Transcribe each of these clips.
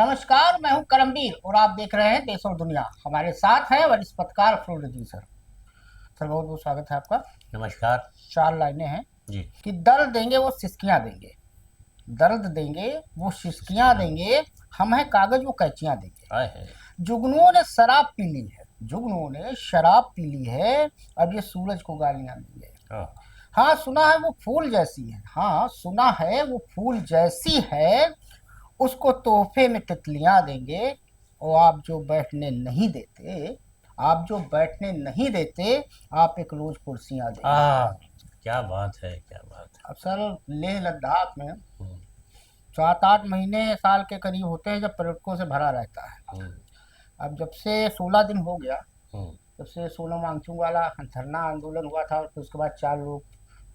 नमस्कार, मैं हूं करमबीर और आप देख रहे हैं देश और दुनिया। हमारे साथ हैं वरिष्ठ पत्रकार अफरोज जी सर। सर, बहुत बहुत स्वागत है आपका। नमस्कार 4 लाइनें हैं जी। कि दर्द देंगे वो सिसकियां देंगे, दर्द देंगे वो सिसकियां देंगे, हम हैं कागज वो कैंचियां देंगे। आए है। जुगनुओं ने शराब पी ली है, जुगनुओं ने शराब पी ली है, अब ये सूरज को गालियां देंगे। हाँ सुना है वो फूल जैसी है, हाँ सुना है वो फूल जैसी है, उसको तोहफे में तितलियां देंगे। और आप जो बैठने नहीं देते, आप जो बैठने नहीं देते, आप एक रोज कुर्सियां देंगे। क्या बात है, क्या बात है। अब सर, लेह लद्दाख में हम्म, 7-8 महीने साल के करीब होते हैं जब पर्यटकों से भरा रहता है। हम्म, अब जब से 16 दिन हो गया, हम्म, जब से सोनम वांगचुक वाला धरना आंदोलन हुआ था और फिर उसके बाद 4 लोग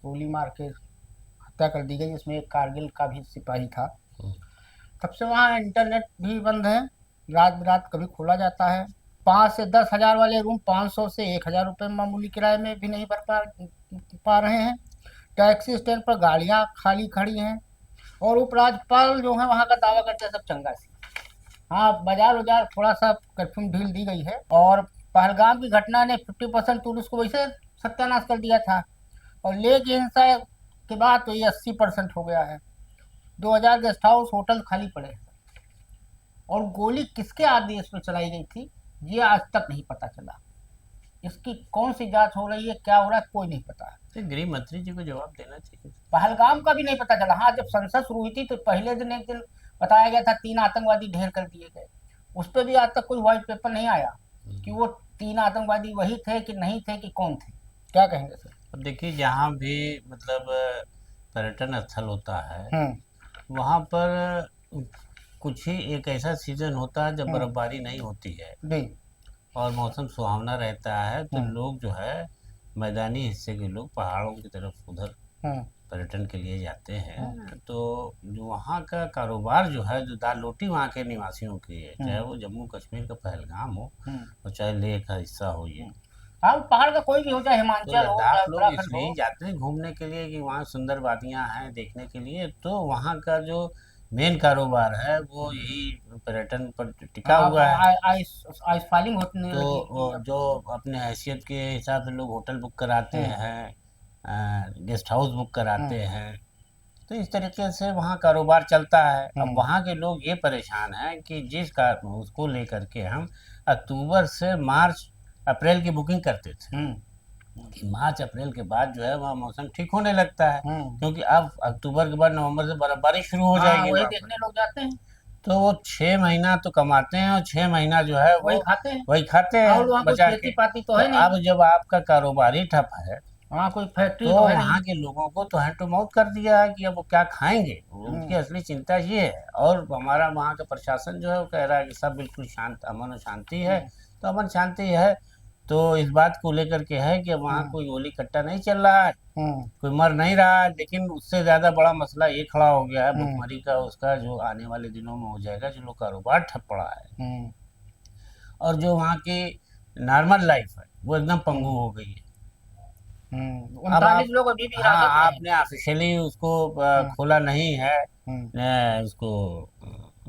गोली मार के हत्या कर दी गई, जिसमें एक कारगिल का भी सिपाही था। हम्म, तब से वहाँ इंटरनेट भी बंद है, रात बिरात कभी खोला जाता है। 5 से 10 हज़ार वाले रूम 500 से 1 हज़ार रुपये मामूली किराए में भी नहीं भर पा रहे हैं। टैक्सी स्टैंड पर गाड़ियाँ खाली खड़ी हैं और उपराज्यपाल जो है वहाँ का दावा करते हैं सब चंगा सी। हाँ, बाजार उजार थोड़ा सा कर्फ्यू ढील दी गई है और पहलगाम की घटना ने 50% टूरिस्ट को वैसे सत्यानाश कर दिया था, और लेह की हिंसा के बाद तो ये 80% हो गया है। 2000 गेस्ट हाउस होटल खाली पड़े हैं और गोली किसके आदेश में चलाई गई थी ये आज तक नहीं पता चला। इसकी कौन सी जांच हो रही है, क्या हो रहा है, कोई नहीं पता है। तो गृह मंत्री जी को जवाब देना चाहिए। पहलगाम का भी नहीं पता चला। हाँ, जब संसद शुरू हुई थी तो पहले दिन एक दिन बताया गया था 3 आतंकवादी ढेर कर दिए गए। उस पर भी आज तक कोई व्हाइट पेपर नहीं आया कि वो 3 आतंकवादी वही थे कि नहीं थे कि कौन थे। क्या कहेंगे सर? अब देखिए, जहाँ भी मतलब पर्यटन स्थल होता है हम्म। वहाँ पर कुछ ही एक ऐसा सीजन होता है जब हम्म। बर्फबारी नहीं होती है जी। और मौसम सुहावना रहता है, तो हम्म। लोग जो है मैदानी हिस्से के लोग पहाड़ों की तरफ उधर हम्म। पर्यटन के लिए जाते हम्म। हैं। तो जो वहाँ का कारोबार जो है, जो दाल रोटी वहाँ के निवासियों की है, चाहे वो जम्मू कश्मीर का पहलगाम हो और चाहे लेह का हिस्सा हो ये। हाँ, पहाड़ का कोई भी हो, चाहे तो हिमाचल हो लद्दाख चाहे लोग उत्तराखंड इसलिए हो। ही जाते हैं घूमने के लिए कि वहाँ सुंदर वादियाँ हैं देखने के लिए। तो वहाँ का जो मेन कारोबार है वो यही पर्यटन पर टिका हाँ, अब हुआ है। आइस आइस फॉलिंग होने तो लगी वो थी अब जो तो। अपने हैसियत के हिसाब से लोग होटल बुक कराते हम्म। हैं, गेस्ट हाउस बुक कराते हम्म। हैं। तो इस तरीके से वहाँ कारोबार चलता है। अब हम्म। वहाँ के लोग ये परेशान हैं कि जिस कार उसको लेकर के हम अक्टूबर से मार्च अप्रैल की बुकिंग करते थे हम्म। कि मार्च अप्रैल के बाद जो है वहाँ मौसम ठीक होने लगता है, हम्म। क्योंकि अब अक्टूबर के बाद नवंबर से बर्फबारी शुरू हो हाँ, जाएगी वही वहाँ पर। देखने लोग जाते हैं, तो वो 6 महीना तो कमाते हैं और 6 महीना जो है वो वही खाते हैं। वही खाते हाँ, हैं और वहाँ कोई बचा खेती के। पाती तो तो है नहीं, अब जब आपका कारोबार ही ठप है वहाँ कोई फैक्ट्री तो तो है नहीं। वहाँ के लोगों को तो हैंड टू माउथ कर दिया है कि अब वो क्या खाएंगे। उनकी हम्म। असली चिंता ये है। और हमारा वहाँ का प्रशासन जो है वो कह रहा है कि सब बिल्कुल शांत, अमन और शांति है। हम्म। तो अमन शांति है तो इस बात को लेकर के है कि अब वहाँ हम्म। कोई गोली कट्टा नहीं चल रहा है, हम्म। कोई मर नहीं रहा है। लेकिन उससे ज़्यादा बड़ा मसला ये खड़ा हो गया है हम्म। भुखमरी का, उसका जो आने वाले दिनों में हो जाएगा, जो लोग कारोबार ठप पड़ा है हम्म। और जो वहाँ की नॉर्मल लाइफ है वो एकदम पंगु हम्म। हो गई है। अब 39 आप, लोग अभी भी हाँ, हिरासत में हैं। आपने ऑफिशियली उसको हम्म। खोला नहीं है, हम्म। उसको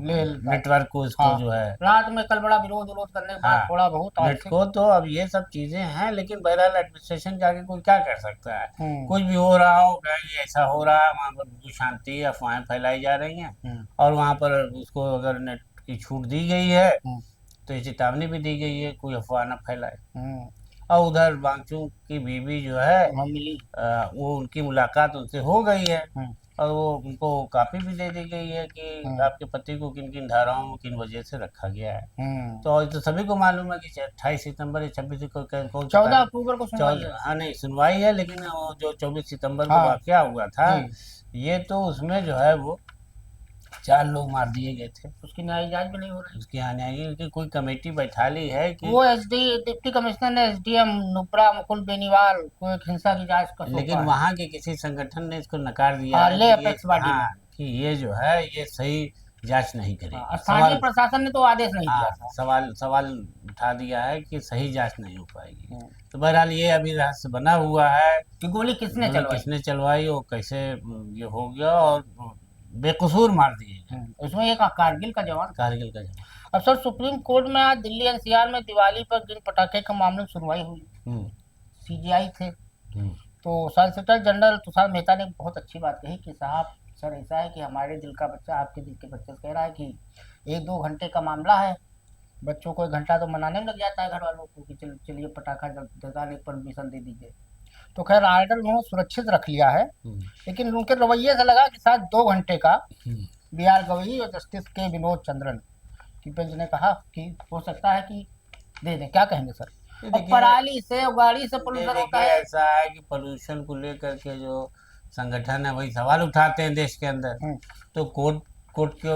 ले लेता। नेटवर्क को, इसको हाँ, जो है। रात में कल बड़ा विरोध विरोध करने के बाद हाँ, थोड़ा बहुत आज नेट से। को तो अब ये सब चीज़ें हैं, लेकिन बहरहाल एडमिनिस्ट्रेशन जाके कोई क्या कर सकता है। हम्म। कुछ भी हो रहा हो, कहीं ऐसा हो रहा है वहाँ पर बिल्कुल शांति, अफवाहें फैलाई जा रही हैं। हम्म। और वहाँ पर उसको अगर नेट की छूट दी गई है हम्म। तो ये चेतावनी भी दी गई है कोई अफवाह न फैलाए। हम्म। और उधर वांगचुक की बीवी जो है, वहाँ मिली। वो उनकी मुलाकात उनसे हो गई है हम्म। और वो उनको कापी भी दे दी गई है कि हम्म। आपके पति को किन किन धाराओं में किन वजह से रखा गया है। हम्म। तो ये तो सभी को मालूम है कि 28 सितंबर या 26 को कौन सा 14 अक्टूबर को सुनवाई है। हाँ, नहीं सुनवाई है, लेकिन वो जो 24 सितंबर को हाँ वाकया हुआ था, जी, ये तो उसमें जो है वो 4 लोग मार दिए गए थे। उसकी न्यायिक जांच भी नहीं हो रही। उसकी आने की कोई कमेटी बैठा ली है कि, वो डिप्टी कमिश्नर ने एसडीएम नुब्रा मुकुल बेनीवाल को एक हिंसा की जांच का लेकिन सौंपा है। वहाँ के किसी संगठन ने इसको नकार दिया हाँ, है ले कि ये, अपेक्स बॉडी ने। हाँ, कि ये जो है ये सही जांच नहीं हाँ, करेगी। स्थानीय सवाल, प्रशासन ने तो आदेश नहीं दिया हाँ, था। सवाल सवाल उठा दिया है कि सही जांच नहीं हो पाएगी। हम्म। तो बहरहाल ये अभी रहस्य बना हुआ है कि गोली किसने गोली चलवाई। किसने चलवाई और कैसे ये हो गया। और बेकसूर मार दिए गए। उसमें एक कारगिल का जवान। कारगिल का जवान। अब सर सुप्रीम कोर्ट में आज दिल्ली एनसीआर में दिवाली पर गिन पटाखे के मामले में सुनवाई हुई। हम्म, सीजीआई थे, हम्म, तो सॉलिसिटर जनरल तुषार मेहता ने बहुत अच्छी बात कही कि साहब सर ऐसा है कि हमारे दिल का बच्चा आपके दिल के बच्चे से कह रहा है कि 1-2 घंटे का मामला है, बच्चों को 1 घंटा तो मनाने में लग जाता है घर वालों को कि चलिए पटाखा जलाने की परमिशन दे दीजिए। तो खैर आर्डर उन्होंने सुरक्षित रख लिया है, हम्म, लेकिन उनके रवैये से लगा कि शायद 2 घंटे का। हम्म। BR गवई और जस्टिस के विनोद चंद्रन की बेंच ने कहा कि हो सकता है कि दे दें। क्या कहेंगे सर? ये और देखिए, पराली से गाड़ी से ये पोल्यूशन होता देखिए है। ऐसा है कि पोल्यूशन को लेकर के जो संगठन है वही सवाल उठाते हैं देश के अंदर। तो कोर्ट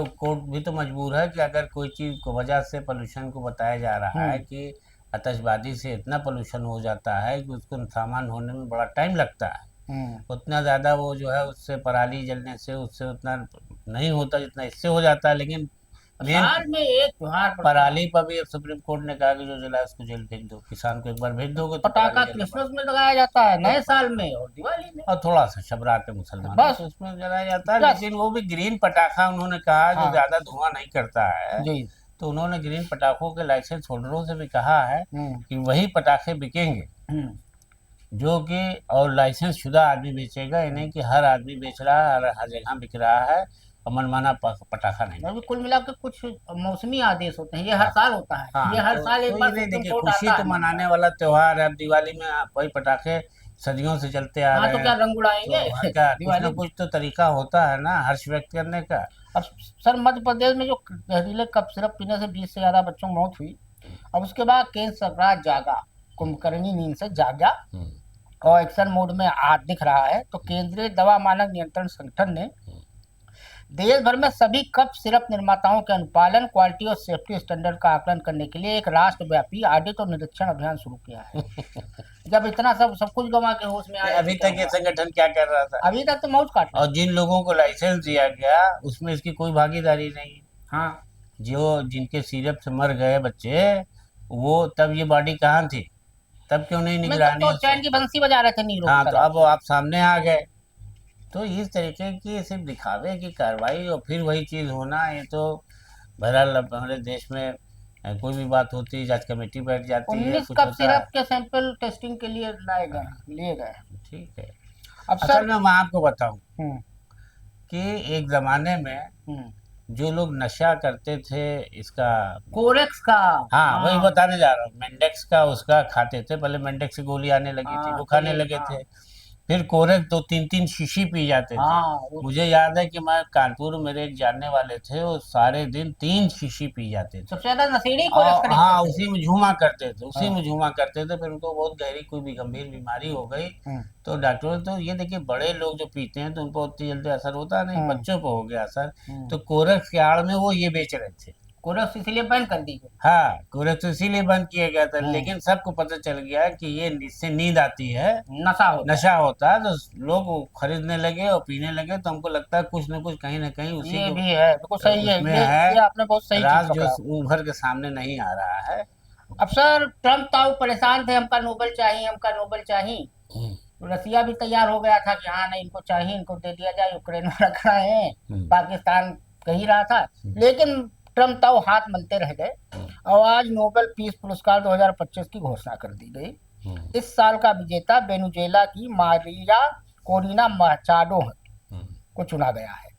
भी तो मजबूर है कि अगर कोई चीज़ को वजह से पोल्यूशन को बताया जा रहा है कि आतिशबाजी से इतना पोल्यूशन हो जाता है कि उसको सामान होने में बड़ा टाइम लगता है, उतना ज़्यादा वो जो है उससे पराली जलने से उससे उतना नहीं होता जितना इससे हो जाता है। लेकिन मेन साल में एक त्योहार पड़ता है। पराली पर भी अब सुप्रीम कोर्ट ने कहा कि जो जलाए उसको जेल भेज दो। किसान को एक बार भेज दोगे तो पटाखा पराली जलना क्रिसमस में लगाया जाता है, नए साल में और दिवाली में। और थोड़ा सा शबरात पे मुसलमान बस। तो उसमें जलाया जाता है, बस। लेकिन वो भी ग्रीन पटाखा उन्होंने कहा जो हाँ। ज्यादा धुआं नहीं करता है। जी। तो उन्होंने ग्रीन पटाखों के लाइसेंस होल्डरों से भी कहा है हम्म, कि वही पटाखे बिकेंगे हम्म। जो कि और लाइसेंस शुदा आदमी बेचेगा, ये नहीं कि हर आदमी बेच रहा है, हर जगह बिक रहा है और मनमाना पटाखा नहीं। अभी कुल मिला के कुछ मौसमी आदेश होते हैं, ये हर साल होता है। हाँ, ये हर तो साल एक ये बार नहीं सुप्रीम देखिए, कोर्ट खुशी आता तो है। मनाने वाला त्योहार है। अब दिवाली में वही पटाखे सदियों से चलते आ हाँ, रहे तो हैं, क्या रंग उड़ाएंगे तो हर का कुछ दिवाली ना में? कुछ तो तरीका होता है ना हर्ष व्यक्त करने का। अब सर मध्य प्रदेश में जो जहरीले कप सिरप पीने से 20 से ज्यादा बच्चों की मौत हुई, अब उसके बाद केंद्र सरकार जागा, कुंभकर्णी नींद से जागा हम्म, और एक्शन मोड में आज दिख रहा है। तो केंद्रीय दवा मानक नियंत्रण संगठन ने देश भर में सभी कप सिरप निर्माताओं के अनुपालन, क्वालिटी और सेफ्टी स्टैंडर्ड का आकलन करने के लिए एक राष्ट्रव्यापी ऑडिट और निरीक्षण अभियान शुरू किया है। जब इतना सब कुछ गंवा के होश में आया, अभी तक ये संगठन क्या कर रहा था? अभी तक तो मौज काट रहा है। और जिन लोगों को लाइसेंस दिया गया उसमें इसकी कोई भागीदारी नहीं। हाँ, जो जिनके सिरप से मर गए बच्चे, वो तब ये बॉडी कहाँ थी? तब क्यों नहीं मैं निगरानी तो चैन की बंसी बजा रहे थे नीरो हाँ, की तो तरह। अब आप सामने आ गए। तो इस तरीके की सिर्फ दिखावे की कार्रवाई और फिर वही चीज़ होना, ये तो बहरहाल अब हमारे देश में कोई भी बात होती है जांच कमेटी बैठ जाती है, 19 कुछ कप होता है। सिरप के सैंपल टेस्टिंग के लिए लिए गए। ठीक है। अब असल सर में मैं आपको बताऊं हम्म, कि एक ज़माने में हम्म, जो लोग नशा करते थे इसका, कोरेक्स का। हाँ वही बताने जा रहा हूँ, मेंडेक्स का उसका खाते थे। पहले मेंडेक्स की गोली आने लगी थी, हाँ, वो खाने चलिए, लगे हाँ। थे। फिर कोरेक्स 2-3 शीशी पी जाते थे। हाँ, मुझे याद है कि मैं कानपुर में मेरे एक जानने वाले थे, वो सारे दिन 3 शीशी पी जाते थे। सबसे ज्यादा नशेड़ी कोरेक्स और खरीदते हाँ, थे। उसी में झूमा करते थे, उसी हाँ। में झूमा करते थे। फिर उनको बहुत गहरी कोई भी गंभीर बीमारी हो गई हम्म, तो डॉक्टर, तो ये देखिए बड़े लोग जो पीते हैं तो उनको उतनी जल्दी असर होता नहीं, बच्चों को हो गया असर। तो कोरेक्स के आड़ में वो ये बेच रहे थे। कोरेक्स इसलिए बैन कर दी गई। हाँ, कोरेक्स तो इसीलिए बंद किया गया था, लेकिन सबको पता चल गया कि ये इससे नींद आती है, नशा होता नशा होता है। तो लोग वो खरीदने लगे और पीने लगे। तो हमको लगता है कुछ न कुछ कहीं ना कहीं है। उसी ये को भी है, बिल्कुल सही है। उसमें ये है आपने बहुत सही राज चीज जो पकड़ा। उभर के सामने नहीं आ रहा है। अब सर ट्रम्प ताऊ परेशान थे, हमका नोबेल चाहिए, हमका नोबेल चाहिए। तो रसिया भी तैयार हो गया था कि हाँ नहीं इनको चाहिए, इनको दे दिया जाए। यूक्रेन में रख रहे हैं, पाकिस्तान कह ही रहा था, लेकिन ट्रम्प ताऊ हाथ मलते रह गए और आज नोबेल पीस पुरस्कार 2025 की घोषणा कर दी गई। इस साल का विजेता वेनेजुएला की मारिया कोरिना माचाडो को चुना गया है,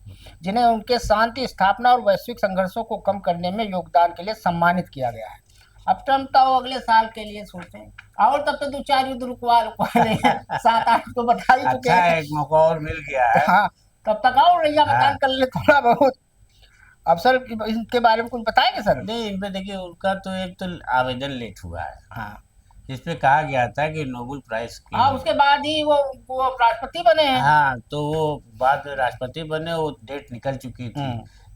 जिन्हें उनके शांति स्थापना और वैश्विक संघर्षों को कम करने में योगदान के लिए सम्मानित किया गया है। अब ट्रम्प तो अगले साल के लिए सोचें, और तब तो 2-4 युद्ध रुकवा रहे हैं, 7-8 तो बता ही चुके अच्छा, हैं। एक मौका और मिल गया है। हाँ, तब तक और रैया मकान कर ले थोड़ा बहुत। अब सर इनके बारे में कुछ बताएंगे सर? नहीं, इनपे देखिए उनका तो एक तो आवेदन लेट हुआ है, हाँ, जिसपे कहा गया था कि नोबेल प्राइज की। हाँ, उसके बाद ही वो राष्ट्रपति बने हैं। हाँ, तो वो बाद में राष्ट्रपति बने, वो डेट निकल चुकी थी।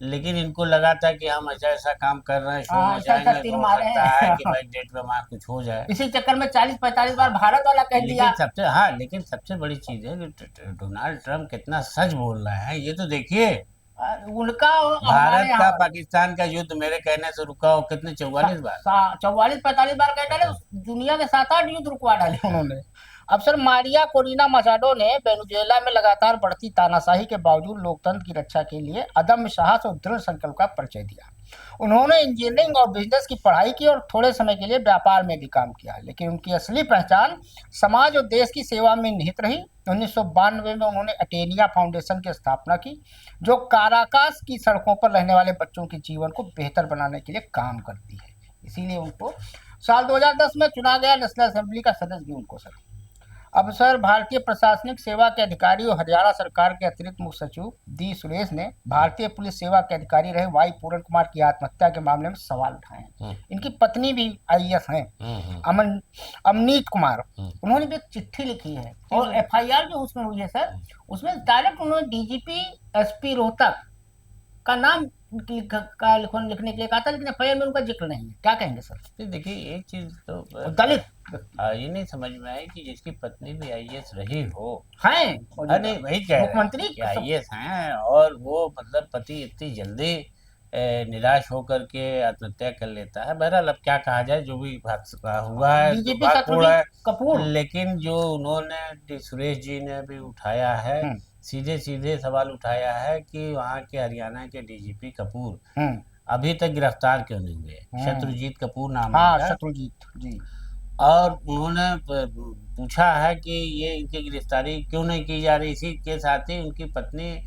लेकिन इनको लगा था कि हम ऐसा ऐसा काम कर रहे हैं, शो में जाएंगे तो हो सकता है कि भाई डेट पे हमारा कुछ हो जाए। इसी चक्कर में 40-45 बार भारत वाला कह दिया। लेकिन सबसे बड़ी चीज है कि डोनाल्ड ट्रम्प कितना सच बोल रहे हैं, ये तो देखिए। उनका और भारत हमारे का यहाँ पाकिस्तान का युद्ध मेरे कहने से रुका हो कितने 44 बार। 44-45 बार कह डाले, दुनिया के 7-8 युद्ध रुकवा डाले उन्होंने। अफसर मारिया कोरिना मचाडो ने वेनेजुएला में लगातार बढ़ती तानाशाही के बावजूद लोकतंत्र की रक्षा के लिए अदम्य साहस और दृढ़ संकल्प का परिचय दिया। उन्होंने इंजीनियरिंग और बिजनेस की पढ़ाई की और थोड़े समय के लिए व्यापार में भी काम किया, लेकिन उनकी असली पहचान समाज और देश की सेवा में निहित रही। 1992 में उन्होंने अटेनिया फाउंडेशन की स्थापना की, जो काराकास की सड़कों पर रहने वाले बच्चों के जीवन को बेहतर बनाने के लिए काम करती है। इसीलिए उनको साल 2010 में चुना गया, नेशनल असेंबली का सदस्य भी उनको सर। अब सर, भारतीय प्रशासनिक सेवा के अधिकारी और हरियाणा सरकार के अतिरिक्त मुख्य सचिव डी सुरेश ने भारतीय पुलिस सेवा के अधिकारी रहे वाई पूरन कुमार की आत्महत्या के मामले में सवाल उठाए हैं। इनकी पत्नी भी आईएएस हैं, अमनीत कुमार। उन्होंने भी एक चिट्ठी लिखी है और एफआईआर जो उसमें हुई है सर, उसमें डायरेक्ट उन्होंने डीजीपी एसपी रोहतक का नाम लिखने के लिए कहा था, लेकिन एफआईआर में उनका जिक्र नहीं है। क्या कहेंगे सर? देखिए एक चीज तो दलित ये नहीं समझ में आई कि जिसकी पत्नी भी आईएएस रही हो हैं, अरे वही कह मुख्यमंत्री आईएएस हैं और वो मतलब पति इतनी जल्दी निराश होकर के आत्महत्या कर लेता है। बहरहाल अब क्या कहा जाए, जो भी हुआ है डीजीपी दुर्भाग्यपूर्ण है कपूर, लेकिन जो उन्होंने सुरेश जी ने भी उठाया है, सीधे सीधे सवाल उठाया है कि वहाँ के हरियाणा के डीजीपी कपूर अभी तक गिरफ्तार क्यों नहीं हुए। शत्रुजीत कपूर नाम है, शत्रुजीत जी। और उन्होंने पूछा है कि ये इनकी गिरफ्तारी क्यों नहीं की जा रही। इसी के साथ ही उनकी पत्नी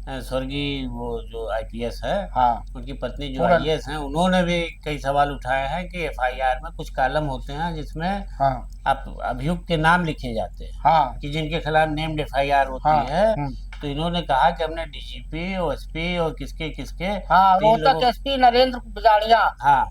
स्वर्गीय वो जो आईपीएस है, उनकी पत्नी जो आईएएस हैं, उन्होंने भी कई सवाल उठाए हैं कि एफआईआर में कुछ कॉलम होते हैं जिसमें आप अभियुक्त के नाम लिखे जाते हैं कि जिनके खिलाफ नेम्ड एफआईआर होती है। तो इन्होंने कहा कि हमने डीजीपी और एसपी और किसके रोहतक एसपी नरेंद्र बिजाड़िया,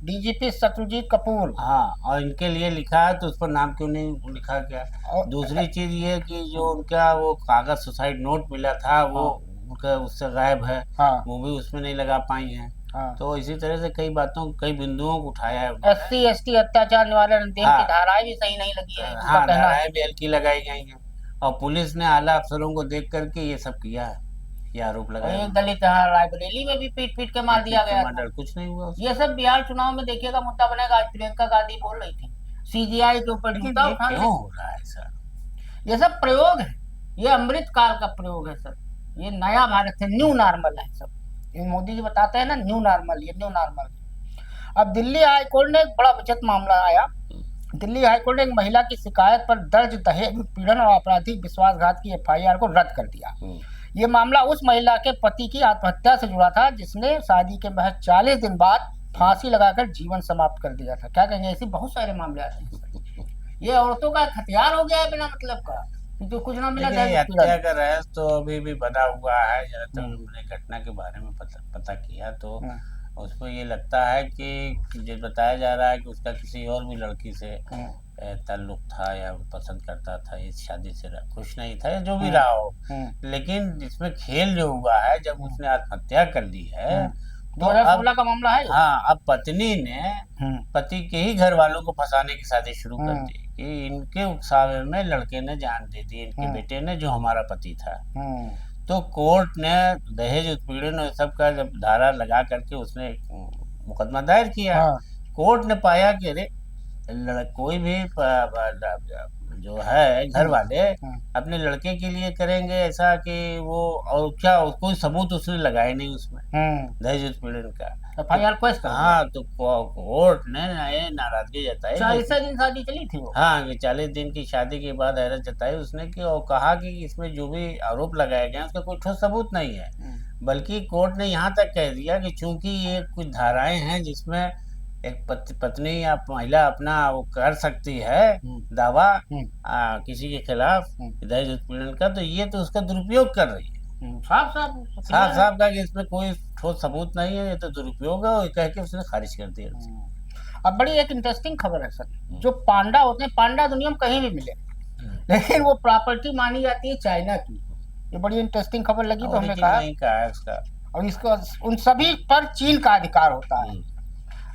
डीजीपी शत्रुजीत कपूर, और इनके लिए लिखा है, तो उस पर नाम क्यों नहीं लिखा गया। दूसरी चीज ये कि जो उनका वो कागज सुसाइड नोट मिला था वो उनका उससे गायब है, वो भी उसमें नहीं लगा पाई हैं। तो इसी तरह से कई बिंदुओं को उठाया है। एससी एसटी अत्याचार निवारण अधिनियम की धाराएं भी सही नहीं लगी है, धाराएं भी हल्की लगाई गई हैं और पुलिस ने आला अफसरों को देख करके ये सब किया है, ये आरोप लगाया। एक दलित रायबरेली में भी पीट के मार दिया गया, कुछ नहीं हुआ। ये सब बिहार चुनाव में देखिएगा मुद्दा बनेगा। आज प्रियंका गांधी बोल रही थी सीजीआई के ऊपर जूता उठाना हो रहा है सर, ये सब प्रयोग है, ये अमृत काल का प्रयोग है सर, ये नया भारत है, न्यू नॉर्मल है सब। मोदी जी बताते हैं ना न्यू नॉर्मल, ये न्यू नॉर्मल। अब दिल्ली हाईकोर्ट ने एक बड़ा विचित्र मामला आया। दिल्ली हाईकोर्ट ने एक महिला की शिकायत पर दर्ज दहेज उत्पीड़न और आपराधिक विश्वासघात की एफआईआर को रद्द कर दिया। ये मामला उस महिला के पति की आत्महत्या से जुड़ा था, जिसने शादी के महज 40 दिन बाद फांसी लगाकर जीवन समाप्त कर दिया था। क्या कहेंगे? ऐसे बहुत सारे मामले आते हैं। ये औरतों का हथियार हो गया है बिना मतलब का, जो कुछ ना मिला। हत्या का रहस्य तो अभी भी बना हुआ है। जब हमने घटना के बारे में पता किया तो उसको ये लगता है कि जो बताया जा रहा है कि उसका किसी और भी लड़की से ताल्लुक था या पसंद करता था, इस शादी से खुश नहीं था या जो भी रहा हो। लेकिन इसमें खेल जो हुआ है, जब उसने आत्महत्या कर ली है 2016 का मामला है। अब पत्नी ने पति के ही घर वालों को फंसाने की साजिश शुरू कर दी कि इनके उकसावे में लड़के ने जान दे दी, इनके बेटे ने, जो हमारा पति था। तो कोर्ट ने दहेज उत्पीड़न और सब का जब धारा लगा करके उसने मुकदमा दायर किया, कोर्ट ने पाया कि अरे कोई भी जो है घर वाले अपने लड़के के लिए करेंगे ऐसा कि वो, और क्या कोई सबूत उसने लगाए नहीं उसमें दहेज उत्पीड़न का। तो कोर्ट ने नाराजगी जताई। 40 दिन शादी चली थी वो। 40 दिन की शादी के बाद हैरत जताई उसने कि, और कहा कि इसमें जो भी आरोप लगाए गए उसका कोई ठोस सबूत नहीं है। बल्कि कोर्ट ने यहाँ तक कह दिया कि चूंकि ये कुछ धाराएं हैं जिसमें एक पत्नी या महिला अपना वो कर सकती है दावा किसी के खिलाफ दहेज उत्पीड़न का, तो ये तो उसका दुरुपयोग कर रही है। साफ का कि इसमें कोई ठोस सबूत नहीं है, ये तो दुरुपयोग है, और कह के उसने खारिज कर दिया। अब बड़ी एक इंटरेस्टिंग खबर है सर, जो पांडा होते हैं, पांडा दुनिया में कहीं भी मिले, लेकिन वो प्रॉपर्टी मानी जाती है चाइना की। ये बड़ी इंटरेस्टिंग खबर लगी, तो हमने कहा उसका, और इसको उन सभी पर चीन का अधिकार होता है।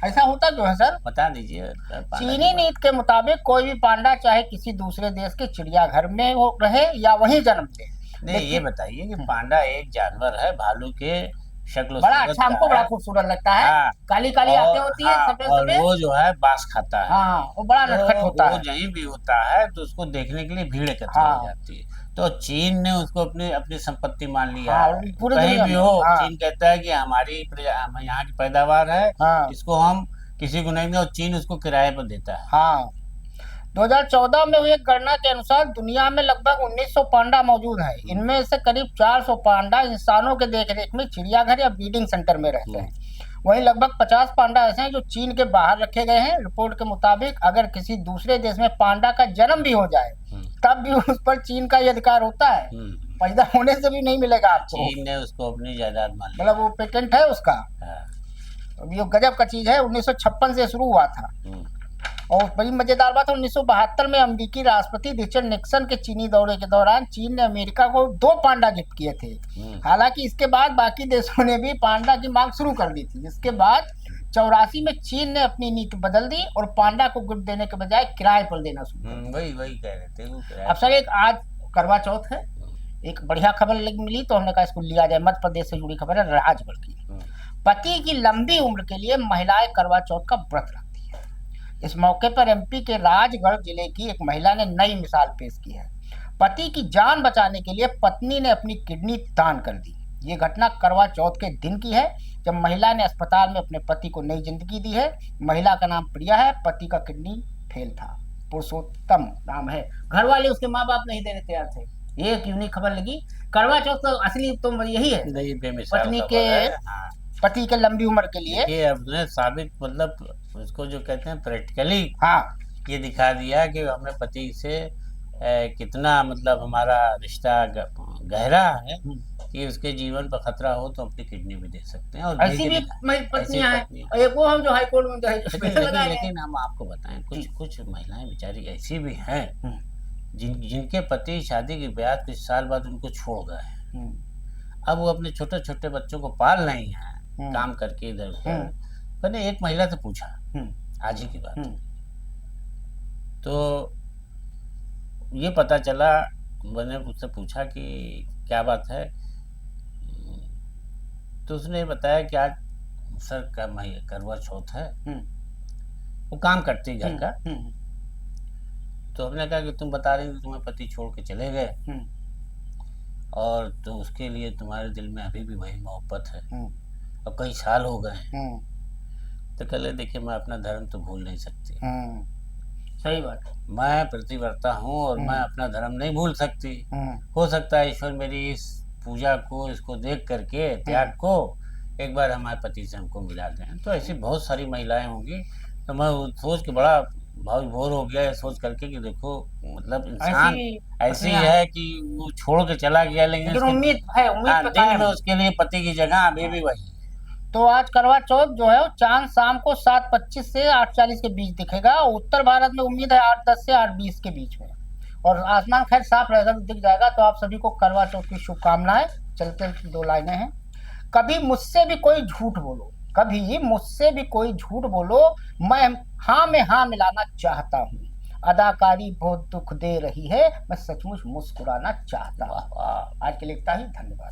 ऐसा होता क्यों है सर? बता दीजिए। चीनी नीति के मुताबिक कोई भी पांडा चाहे किसी दूसरे देश के चिड़ियाघर में रहे या वहीं जन्म ले। नहीं, ये बताइए कि पांडा एक जानवर है भालू के शक्ल बड़ा सूरत अच्छा, का हमको बड़ा है। खूबसूरत लगता है। हाँ, काली काली आंखें होती है, हाँ, सफेद और सफेद। वो जो है बांस खाता है। हाँ, वो बड़ा नटखट तो होता वो है। जहीं भी होता है तो उसको देखने के लिए भीड़ एकत्र हो हाँ जाती है। तो चीन ने उसको अपनी अपनी संपत्ति मान लिया हाँ, है। पूरी कहीं दुनिया भी में। हो, हाँ चीन कहता है कि यहाँ की पैदावार है, हाँ इसको हम किसी को नहीं दें, और चीन उसको किराए पर देता है। हाँ। 2014 में हुई एक गणना के अनुसार दुनिया में लगभग 1900 पांडा मौजूद हैं। इनमें से करीब 400 पांडा इंसानों के देखरेख में चिड़ियाघर या ब्रीडिंग सेंटर में रहते हम्म, हैं। वहीं लगभग 50 पांडा ऐसे हैं जो चीन के बाहर रखे गए हैं। रिपोर्ट के मुताबिक अगर किसी दूसरे देश में पांडा का जन्म भी हो जाए, हम्म, तब भी उस पर चीन का ये अधिकार होता है। हम्म। पैदा होने से भी नहीं मिलेगा आपको, चीन ने उसको अपनी जायदाद मान लिया। मतलब वो पेटेंट है उसका। हाँ, अब ये गजब का चीज है। 1956 से शुरू हुआ था। हम्म, और बड़ी मजेदार बात है, 1972 में अमेरिकी राष्ट्रपति रिचर्ड निक्सन के चीनी दौरे के दौरान चीन ने अमेरिका को 2 पांडा गिफ्ट किए थे। हालांकि इसके बाद बाकी देशों ने भी पांडा की मांग शुरू कर दी थी। इसके बाद 84 में चीन ने अपनी नीति बदल दी और पांडा को गिफ्ट देने के बजाय किराए पर देना शुरू कर दिया। वही वही कह रहे थे वो किराए अब सर, एक आज करवा चौथ है, एक बढ़िया खबर मिली तो हमने कहा इसको लिया जाए। मध्य प्रदेश से जुड़ी खबर है, राजगढ़ की। पति की लंबी उम्र के लिए महिलाएं करवा चौथ का व्रत रखती है। इस मौके पर एमपी के राजगढ़ जिले की एक महिला ने नई मिसाल पेश की है। पति की जान बचाने के लिए पत्नी ने अपनी किडनी दान कर दी। ये घटना करवा चौथ के दिन की है, जब महिला ने अस्पताल में अपने पति को नई जिंदगी दी है। महिला का नाम प्रिया है, पति का किडनी फेल था, पुरुषोत्तम नाम है। घर वाले उसके माँ बाप नहीं देने तैयार थे। ये एक यूनिक खबर लगी। करवा चौथ तो असली तो यही है, नहीं, बेमिसाल पत्नी खबर के है। हाँ, पति के लंबी उम्र के लिए। देखिए, अपने साबित मतलब उसको जो कहते हैं प्रैक्टिकली हाँ ये दिखा दिया कि हमें पति से कितना मतलब हमारा रिश्ता गहरा है कि उसके जीवन पर खतरा हो तो अपनी किडनी भी दे सकते हैं। और ऐसी भी पत्नियां हैं, और एक वो हम जो हाई कोर्ट में लेकिन हम आपको बताएं, कुछ महिलाएं बेचारी ऐसी भी हैं जिनके पति शादी के बाद कुछ साल बाद उनको छोड़ गए। अब वो अपने छोटे छोटे बच्चों को पाल रही हैं काम करके इधर उधर। मैंने एक महिला से पूछा, आज ही की बात, तो ये पता चला, मैंने उससे पूछा कि क्या बात है, तो उसने बताया कि आज सर करवा चौथ है। वो काम करती घर का। तो हमने कहा कि तुम बता रही थी तुम्हें पति छोड़ के चले गए, और तो उसके लिए तुम्हारे दिल में अभी भी वही मोहब्बत है, और कई साल हो गए। तो कहले देखिए, मैं अपना धर्म तो भूल नहीं सकती। सही बात। मैं प्रतिवर्ता हूँ और मैं अपना धर्म नहीं भूल सकती। हो सकता है ईश्वर मेरी इस पूजा को, इसको देख करके त्याग को एक बार हमारे पति से हमको मिला दें। तो ऐसी बहुत सारी महिलाएं होंगी। तो मैं सोच के बड़ा भाव विभोर हो गया है, सोच करके कि देखो मतलब इंसान ऐसी है कि वो छोड़ के चला गया, लेकिन उम्मीद है, उम्मीद दिल में उसके लिए पति की जगह अभी भी वही। तो आज करवा चौथ जो है वो चांद शाम को 7:25 से 8:40 के बीच दिखेगा। उत्तर भारत में उम्मीद है 8:10 से 8:20 के बीच में, और आसमान खैर साफ रहेगा तो दिख जाएगा। तो आप सभी को करवा चौथ की शुभकामनाएं। चलते 2 लाइनें हैं। कभी मुझसे भी कोई झूठ बोलो, कभी मुझसे भी कोई झूठ बोलो, मैं हाँ में हाँ मिलाना चाहता हूँ। अदाकारी बहुत दुख दे रही है, मैं सचमुच मुस्कुराना चाहता हूँ। आज के लिए इतना ही, धन्यवाद।